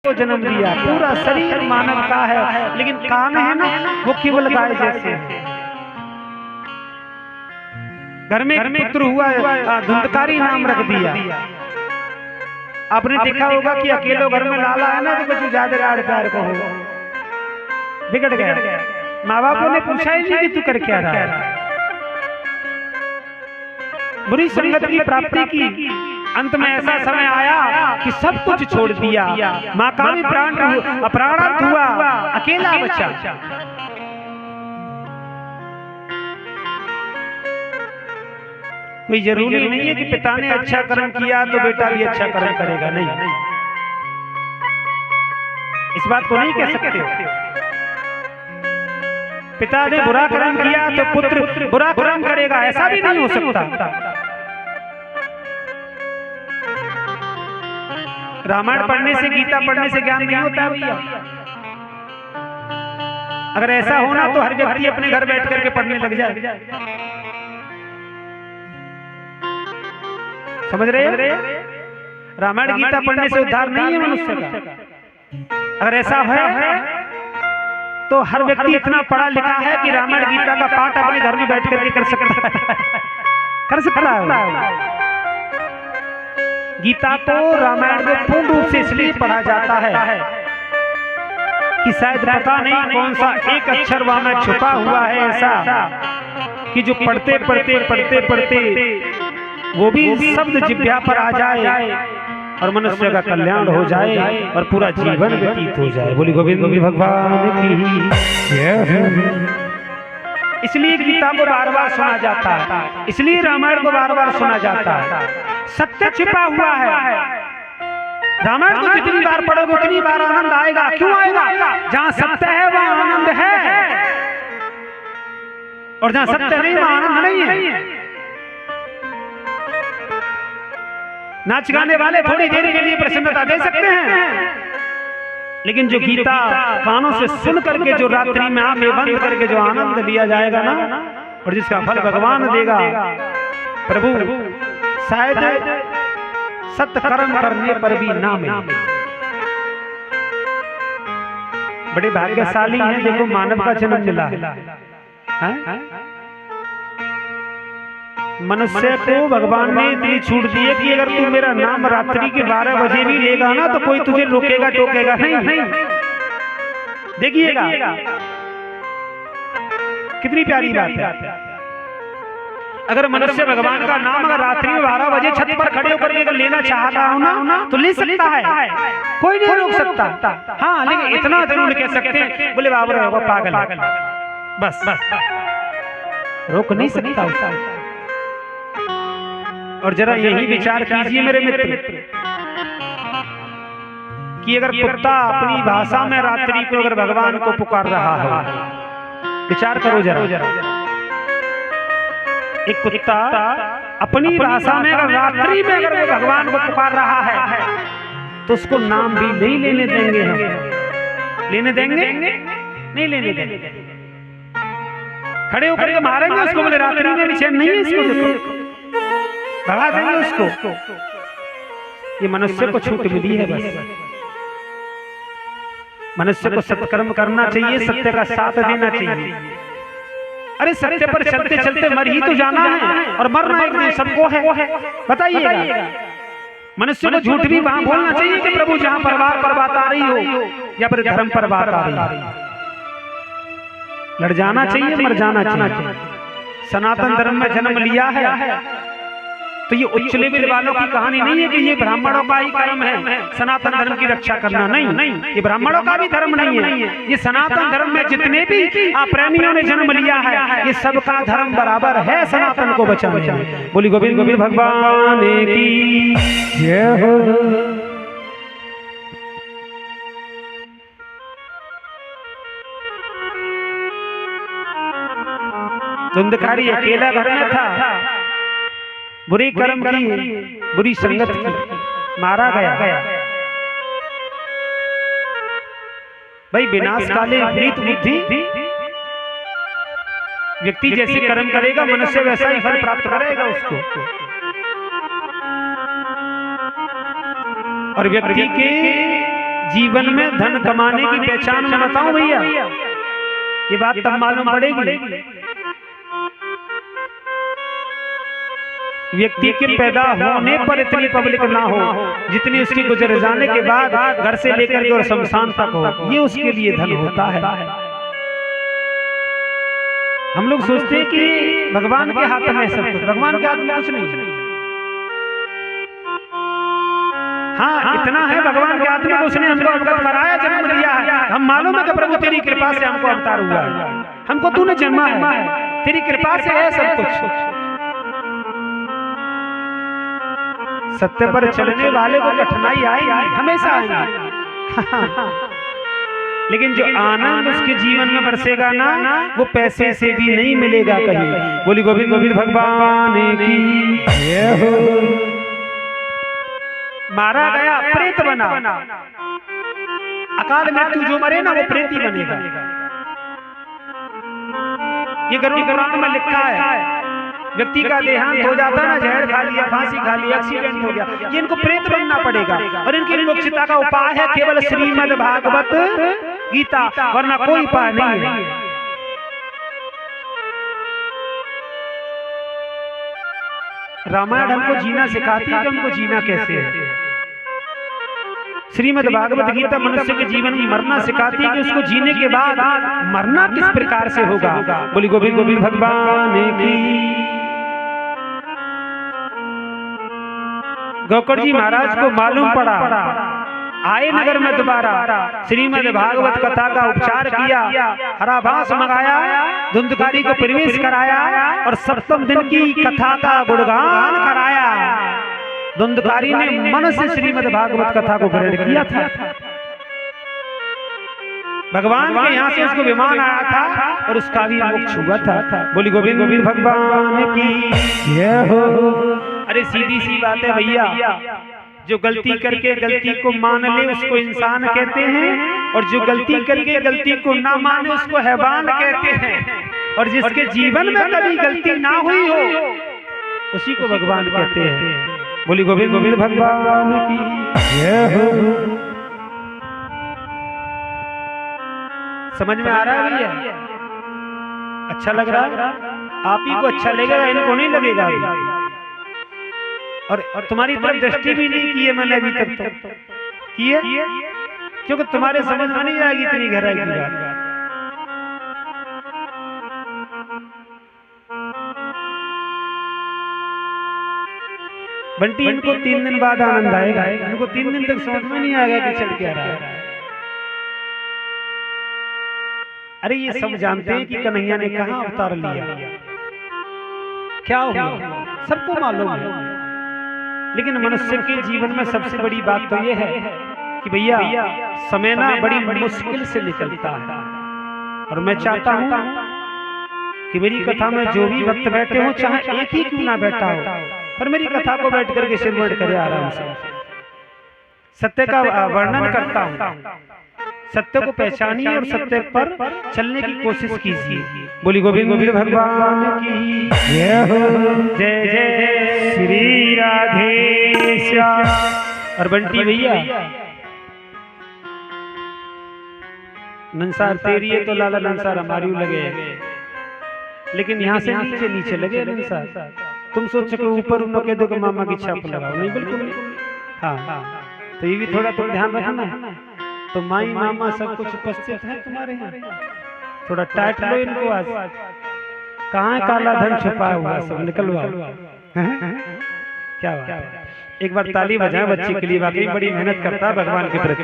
को जन्म दिया, पूरा शरीर मानव का है, लेकिन कान है ना वो केवल गाय जैसे है। घर में पुत्र हुआ, धुंधकारी नाम रख दिया। आपने देखा होगा कि अकेले घर में लाला है ना तो कुछ ज्यादा लाड़ प्यार को हो, बिगड़ गया। माँ बाप ने पूछा ही नहीं कि तू कर क्या रहा है। बुरी संगत की प्राप्ति की, अंत में ऐसा समय आया कि सब कुछ छोड़ दिया। माँ का भी प्राण अप्राणत हुआ, अकेला बचा। कोई जरूरी नहीं है कि पिता ने अच्छा कर्म किया तो बेटा भी अच्छा कर्म करेगा, नहीं, इस बात को नहीं कह सकते। पिता ने बुरा कर्म किया तो पुत्र बुरा कर्म करेगा, ऐसा भी नहीं हो सकता। रामायण पढ़ने से, गीता पढ़ने से ज्ञान नहीं होता भैया। अगर ऐसा होना तो हर व्यक्ति अपने घर बैठ करके पढ़ने लग जाए। समझ रहे? रामायण गीता पढ़ने से उद्धार नहीं है मनुष्य का। अगर ऐसा है तो हर व्यक्ति इतना पढ़ा लिखा है कि रामायण गीता का पाठ अपने घर में बैठ करके कर सकता है, कर सकता है। गीता को, रामायण को पूर्ण रूप से इसलिए पढ़ा जाता है कि शायद पता नहीं कौन सा एक अक्षर वहां में छुपा हुआ है ऐसा कि जो पढ़ते पढ़ते पढ़ते पढ़ते वो भी शब्द जिह्वा पर आ जाए और मनुष्य का कल्याण हो जाए और पूरा जीवन व्यतीत हो जाए। बोली गोविंद भगवान की जय। इसलिए गीता को बार बार सुना जाता है, इसलिए रामायण को बार बार सुना जाता है। सत्य छिपा हुआ है। रामायण को जितनी बार पढ़ोगे उतनी बार आनंद आएगा। क्यों आएगा? जहाँ सत्य है वहाँ आनंद है, और जहाँ सत्य नहीं वहाँ आनंद नहीं है। नाच गाने वाले थोड़ी देर के लिए प्रसन्नता दे सकते हैं, लेकिन जो गीता कानों से सुन करके, जो रात्रि में आंखें बंद करके जो आनंद लिया जाएगा ना, और जिसका फल भगवान देगा, प्रभु शायद सत्कर्म करने पर भी ना मिले। बड़े भाग्यशाली हैं, देखो मानव का जन्म मिला है। मनुष्य को भगवान ने इतनी छूट दी है कि अगर तू मेरा नाम रात्रि के 12 बजे भी लेगा ना तो कोई तुझे रोकेगा टोकेगा नहीं। देखिएगा कितनी प्यारी बात है। अगर मनुष्य भगवान का नाम अगर रात्रि में 12 बजे छत पर खड़े होकर अगर लेना चाह रहा हो ना तो ले सकता है, कोई नहीं रोक सकता। हाँ, लेकिन इतना जरूर कह सकते हैं, बोले बाबा होगा पागल, बस रोक नहीं सकता। और जरा यही विचार कीजिए मेरे मित्र कि अगर कुत्ता अपनी भाषा में रात्रि को अगर भगवान को पुकार रहा है, विचार करो जरा। एक कुत्ता अपनी भाषा में अगर रात्रि में अगर भगवान को पुकार रहा है तो उसको नाम भी नहीं लेने देंगे हम। लेने देंगे? नहीं लेने देंगे। खड़े होकर के मारेंगे उसको, बोले रात्रि में भी चैन नहीं है इसको, देखो भगा देंगे उसको। ये मनुष्य को छूट मिली है। बस मनुष्य को सत्कर्म करना चाहिए, सत्य का साथ देना चाहिए। अरे सत्य पर चलते चलते मर ही तो जाना है, और मरना एक दिन सबको है। बताइएगा, मनुष्य को झूठ भी वहां बोलना चाहिए कि प्रभु जहां परिवार पर बात आ रही हो या फिर धर्म पर बात आ रही हो, लड़ जाना चाहिए, मर जाना चाहिए। सनातन धर्म में जन्म लिया है तो ये उच्च लेवल वालों की कहानी नहीं है कि ये ब्राह्मणों का ही कर्म है सनातन धर्म की रक्षा करना। नहीं, ये ब्राह्मणों का भी धर्म नहीं है। ये सनातन धर्म में जितने भी प्रेमियों ने जन्म लिया है, ये सबका धर्म बराबर है सनातन को बचाना। बोली गोविंद भगवान की जय हो। धुंधकारी अकेला घर में था, बुरी कर्म की, बुरी संगत की, मारा गया। भाई विनाश काले विपरीत बुद्धि, व्यक्ति जैसे कर्म करेगा मनुष्य वैसा ही फल प्राप्त करेगा उसको। और व्यक्ति के जीवन में धन कमाने की पहचान मैं बताऊं भैया, ये बात तब मालूम पड़ेगी व्यक्ति के पैदा होने पर इतनी पब्लिक ना हो जितनी उसकी गुजर जाने के बाद घर से लेकर के और शमशान तक हो, ये उसके लिए धन होता है। हम लोग सोचते हैं कि भगवान के हाथ में सब कुछ, भगवान के हाथ में कुछ नहीं। हाँ, इतना है भगवान के हाथ में, उसने हमको अवगत कराया, जन्म दिया है। हम मालूम है कि प्रभु तेरी कृपा से हमको अवतार हुआ है, हमको तूने जन्मा है, तेरी कृपा से है सब कुछ। सत्य पर चलने वाले को कठिनाई आएगी, हमेशा आएगी, लेकिन जो आनंद उसके जीवन में बरसेगा ना, वो पैसे से भी नहीं मिलेगा कहीं। बोली गोविंद गोविंद भगवान की जय हो। मारा गया प्रेत बना, अकाल मृत्यु जो मरे ना वो प्रेत ही बनेगा। ये गरुड़ पुराण में लिखा है, व्यक्ति का देहांत हो जाता ना, जहर खा लिया, फांसी खा लिया, एक्सीडेंट हो गया, ये इनको प्रेत बनना पड़ेगा। और इनकी मोक्षता का उपाय है केवल श्रीमद् भागवत गीता, वरना कोई उपाय नहीं है। रामायण हमको जीना सिखाती है कि हमको जीना कैसे है। श्रीमद् भागवत गीता मनुष्य के जीवन में मरना सिखाती है कि उसको जीने के बाद मरना किस प्रकार से होगा। बोली गोविंद गोविंद भगवान की। गौकड़ जी महाराज को मालूम पड़ा, आए नगर में दोबारा, श्रीमद् भागवत कथा का उपचार किया, हराभास मंगाया, धुंधकारी को प्रवेश कराया और सप्तम दिन की कथा का गुणगान कराया। धुंधकारी ने मन से श्रीमद् भागवत कथा को ग्रहण किया था। भगवान के यहाँ से उसको विमान आया था और उसका भी मोक्ष हुआ था। बोली गोविंद गोविंद भगवान की जय हो। अरे सीधी सी बात है भैया, जो गलती करके गलती को मान ले उसको इंसान कहते हैं, और जो गलती करके गलती को ना माने उसको हैवान कहते हैं। और जिसके जीवन में कभी गलती ना हुई हो उसी को भगवान कहते हैं। बोली गोविंद गोविंद भगवान की जय हो। समझ में आ रहा है भैया? अच्छा लग रहा है? आप ही को अच्छा लगेगा, इनको नहीं लगेगा अभी। और तुम्हारी तरफ दृष्टि भी नहीं की है मैंने अभी तक तो की है, क्योंकि तुम्हारे समझ में नहीं आएगी इतनी गहराई की बात। बंटी, इनको 3 दिन बाद आनंद आएगा, इनको 3 दिन तक समझ में नहीं आएगा कि चल क्या रहा है। अरे ये सब जानते हैं कि कन्हैया ने कहाँ अवतार लिया, क्या हुआ, सबको मालूम है। लेकिन मनुष्य के जीवन में सबसे बड़ी बात तो ये है कि भैया समय ना बड़ी मुश्किल से निकलता है। और मैं चाहता हूँ कि मेरी कथा में जो भी भक्त बैठे हो, चाहे एक ही क्यों ना बैठा हो, पर मेरी कथा को बैठ करके श्रवण करे आराम से। सत्य का वर्णन करता हूँ, सत्य को पहचानिए और सत्य पर चलने की कोशिश कीजिए। बोली गोविंद गोविंद भगवान की जय हो। जय जय श्री राधे श्याम। और बंटी भैया, नंसार तेरी है तो लाला नंसार हमारी लगे, लेकिन यहाँ से नीचे नीचे लगे नंसार। तुम सोचो कि ऊपर उनको कह दो कि मामा की छाप लगाओ, नहीं बिल्कुल। हाँ, तो ये भी थोड़ा तो ध्यान रखना। तो माई मामा सब कुछ उपस्थित है तुम्हारे यहाँ, थोड़ा टाइट लो इनको। आज कहाँ है काला धन छुपा हुआ, सब निकलवाओ। क्या बात है, एक बार ताली बजाएं बच्चे के लिए, वाकई बड़ी मेहनत करता है भगवान के प्रति।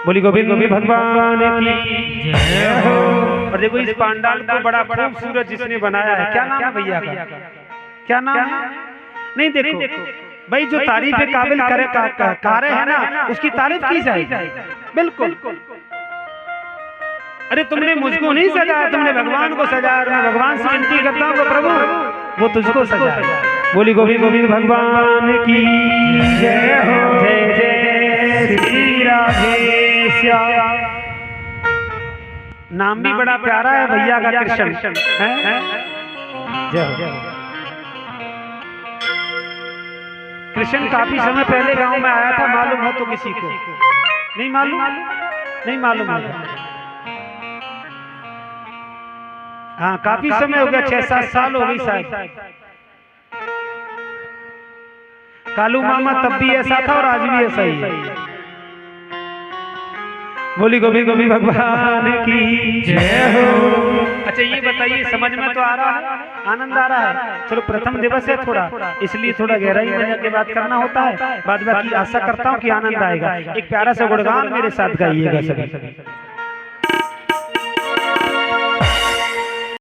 बोली गोविंद गोविंद भगवान की जय हो। और देखो इस पांडाल को बड़ा खूबसूरत जिसने बनाया है, क्या नाम है भैया का, क्या नाम है? नहीं देखो भाई, जो तारीफ के काबिल कार्य है ना, उसकी तारीफ की जाए बिल्कुल। अरे तुमने मुझको नहीं सजाया, तुमने भगवान को सजाया। मैं भगवान से विनती करता हूँ प्रभु वो तुझको सजाए। बोली गोविंद गोविंद भगवान की जय हो। जय जय श्री राधे श्याम। नाम भी बड़ा प्यारा है भैया का, कृष्ण है। जय हो। कृष्ण काफी समय पहले गांव में आया था, मालूम हो तो किसी को? नहीं मालूम, नहीं मालूम। हाँ काफी समय हो गया, 6-7 साल हो गई शायद। कालू मामा तब भी ऐसा था और आज भी ऐसा ही है। बोली गोभी गोभी भगवान की जय हो। अच्छा ये बताइए, समझ में तो आ रहा है, आनंद आ रहा है? चलो प्रथम दिवस है थोड़ा, इसलिए थोड़ा गहराई में जाके बात करना होता है। बाद बाकी आशा करता हूँ कि आनंद आएगा। एक प्यारा सा गुणगान मेरे साथ गाइएगा सभी।